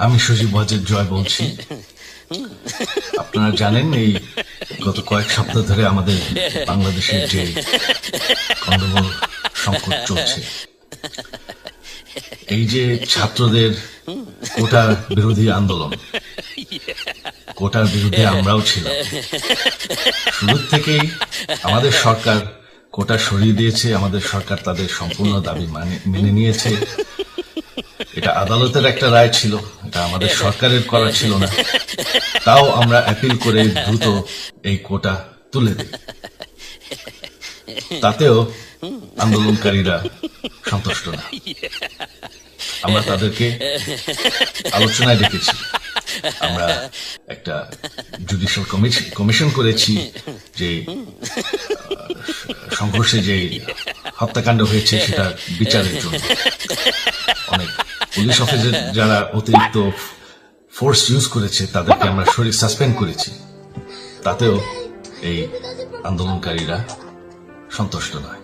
আমি সজীব ওয়াজেদ জয় বলছি। আপনারা জানেন এই গত কয়েক সপ্তাহ ধরে আমাদের বাংলাদেশের যে কন্দমূল সংকট চলছে, এই যে ছাত্রদের কোটা বিরোধী আন্দোলন, কোটার বিরুদ্ধে আমরাও ছিলাম। শুরু থেকেই আমাদের সরকার কোটা সরিয়ে দিয়েছে, আমাদের সরকার তাদের সম্পূর্ণ দাবি মেনে নিয়েছে। এটা আদালতের একটা রায় ছিল, এটা আমাদের সরকারের করা ছিল না। তাও আমরা অ্যাপিল করে দ্রুত এই কোটা তুলে দিই। তাতেও আন্দোলনকারীরা সন্তুষ্ট না। আমরা তাদেরকে আলোচনায় ডেকেছি। আমরা একটা জুডিশিয়াল কমিশন করেছি, যে সংঘর্ষে যে হত্যাকাণ্ড হয়েছে সেটা বিচারের জন্য। অনেক পুলিশ অফিসার যারা অতিরিক্ত ফোর্স ইউজ করেছে তাদেরকে আমরা সাসপেন্ড করেছি। তাতেও এই আন্দোলনকারীরা সন্তুষ্ট নয়।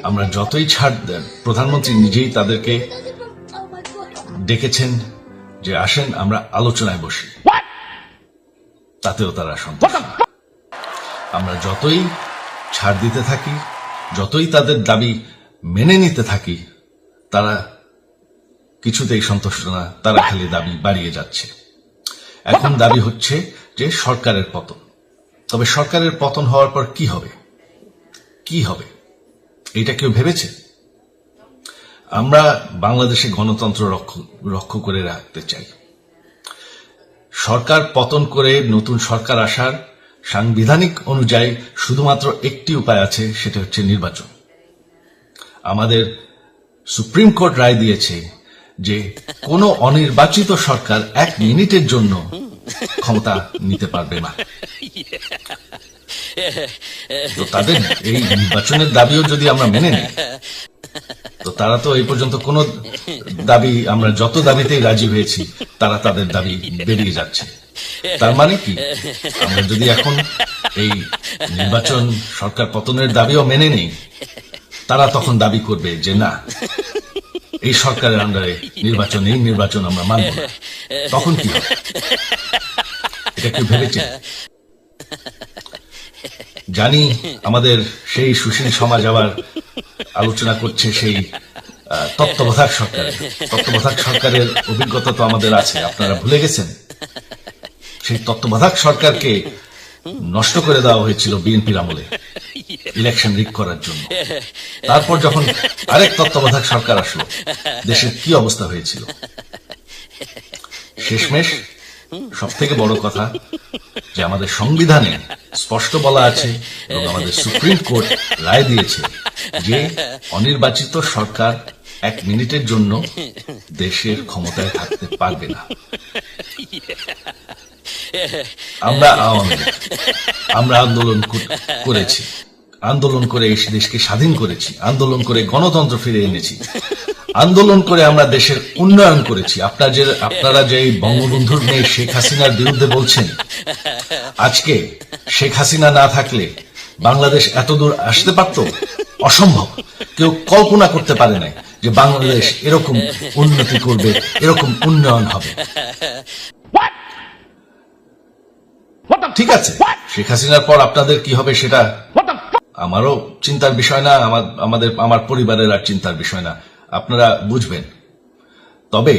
আমরা যতই ছাড় দেন, প্রধানমন্ত্রী নিজেই তাদেরকে ডেকেছেন যে আসেন আমরা আলোচনায় বসি, তাতেও তারা সন্তুষ্ট নয়। আমরা যতই ছাড় দিতে থাকি, যতই তাদের দাবি মেনে নিতে থাকি, তারা কিছুতেই সন্তুষ্ট না, তারা খালি দাবি বাড়িয়ে যাচ্ছে। এখন দাবি হচ্ছে যে সরকারের পতন। তবে সরকারের পতন হওয়ার পর কি হবে, কি হবে এটা কেউ ভেবেছে? আমরা বাংলাদেশে গণতন্ত্র রক্ষা করে রাখতে চাই। সরকার পতন করে নতুন সরকার আসার সাংবিধানিক অনুযায়ী শুধুমাত্র একটি উপায় আছে, সেটা হচ্ছে নির্বাচন। আমাদের সুপ্রিম কোর্ট রায় দিয়েছে যে কোনো অনির্বাচিত সরকার 1 মিনিটের জন্য ক্ষমতা নিতে পারবে না। তো তাদের এই নির্বাচনের দাবিও যদি আমরা মেনে নিই, তো তারা তো এই পর্যন্ত কোন দাবি, আমরা যত দাবিতেই রাজি হয়েছি তারা তাদের দাবি বেরিয়ে যাচ্ছে। তার মানে কি, আমরা যদি এখন এই নির্বাচন সরকার পতনের দাবিও মেনে নেই, তারা তখন দাবি করবে যে না, এই সরকারের আন্ডারে নির্বাচন, এই নির্বাচন আমরা মানব না। তখন কি হবে? এটা কেউ ভেবেছে? জানি আমাদের সেই সুশীল সমাজ আবার আলোচনা করছে সেই তত্ত্বাবধায়ক সরকারের। তত্ত্বাবধায়ক সরকারের অভিজ্ঞতা তো আমাদের আছে, আপনারা ভুলে গেছেন? সেই তত্ত্বাবধায়ক সরকারকে নষ্ট করে দেওয়া হয়েছিল বিএনপির আমলে ইলেকশন রিগ করার জন্য। তারপর যখন আরেক তত্ত্বাবধায়ক সরকার আসলো, দেশের কি অবস্থা হয়েছিল। শেষমেশ সব থেকে বড় কথা যে আমাদের সংবিধানে স্পষ্ট বলা আছে এবং আমাদের সুপ্রিম কোর্ট রায় দিয়েছে যে অনির্বাচিত সরকার 1 মিনিটের জন্য দেশের ক্ষমতায় থাকতে পারবে না। আমরা আন্দোলন করেছি, আন্দোলন করে এই দেশকে স্বাধীন করেছি, আন্দোলন করে গণতন্ত্র ফিরে এনেছি, আন্দোলন করে আমরা দেশের উন্নয়ন করেছি। আপনারা যে বঙ্গবন্ধুর মেয়ে শেখ হাসিনার বিরুদ্ধে বলছেন, আজকে শেখ হাসিনা না থাকলে বাংলাদেশ এত দূর আসতে পারত? অসম্ভব। কেউ কল্পনা করতে পারে না যে বাংলাদেশ এরকম উন্নতি করবে, এরকম উন্নয়ন হবে। ঠিক আছে, শেখ হাসিনার পর আপনাদের কি হবে সেটা আমারও চিন্তার বিষয় না, আমার পরিবারের আর চিন্তার বিষয় না, আপনারা বুঝবেন। তবে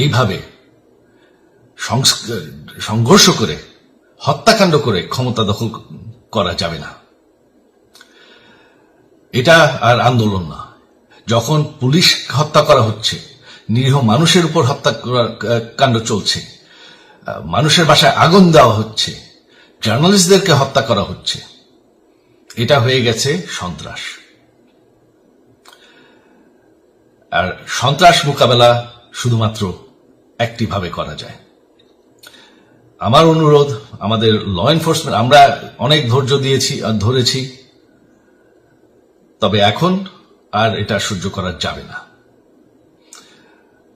এইভাবে সংঘর্ষ করে, হত্যাকাণ্ড করে ক্ষমতা দখল করা যাবে না। এটা আর আন্দোলন না। যখন পুলিশ হত্যা করা হচ্ছে, নিরীহ মানুষের উপর হত্যাকাণ্ড চলছে, মানুষের বাসায় আগুন দেওয়া হচ্ছে, জার্নালিস্টদেরকে হত্যা করা হচ্ছে, এটা হয়ে গেছে সন্ত্রাস। আর সন্ত্রাস মোকাবেলা শুধুমাত্র একটি ভাবে করা যায়। আমার অনুরোধ, আমাদের ল এনফোর্সমেন্ট, আমরা অনেক ধৈর্য দিয়েছি আর ধরেছি, তবে এখন আর এটা সহ্য করা যাবে না।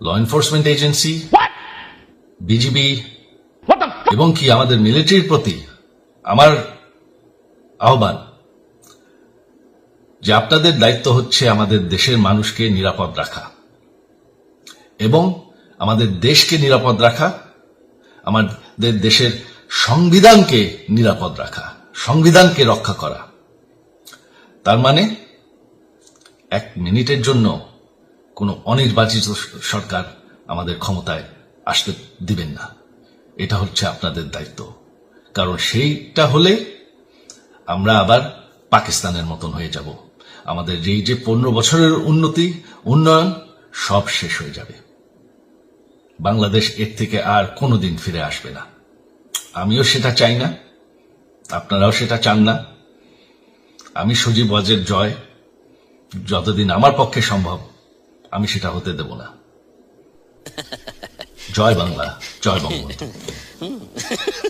ল এনফোর্সমেন্ট এজেন্সি, বিজিবি এবং কি আমাদের মিলিটারির প্রতি আমার আহ্বান যে আপনাদের দায়িত্ব হচ্ছে আমাদের দেশের মানুষকে নিরাপদ রাখা। এবং আমাদের দেশকে নিরাপদ রাখা, আমাদের দেশের সংবিধানকে নিরাপদ রাখা, সংবিধানকে রক্ষা করা। তার মানে 1 মিনিটের জন্য কোনো অনির্বাচিত সরকার আমাদের ক্ষমতায় আসতে দিবেন না। এটা হচ্ছে আপনাদের দায়িত্ব, কারণ সেইটা হলে আমরা আবার পাকিস্তানের মতন হয়ে যাব। আমাদের এই যে 15 বছরের উন্নয়ন সব শেষ হয়ে যাবে। বাংলাদেশ এর থেকে আর কোনোদিন ফিরে আসবে না। আমিও সেটা চাই না, আপনারাও সেটা চান না। আমি সজীব ওয়াজের জয় যতদিন আমার পক্ষে সম্ভব আমি সেটা হতে দেব না। জয় বাংলা, জয় বঙ্গবন্ধু।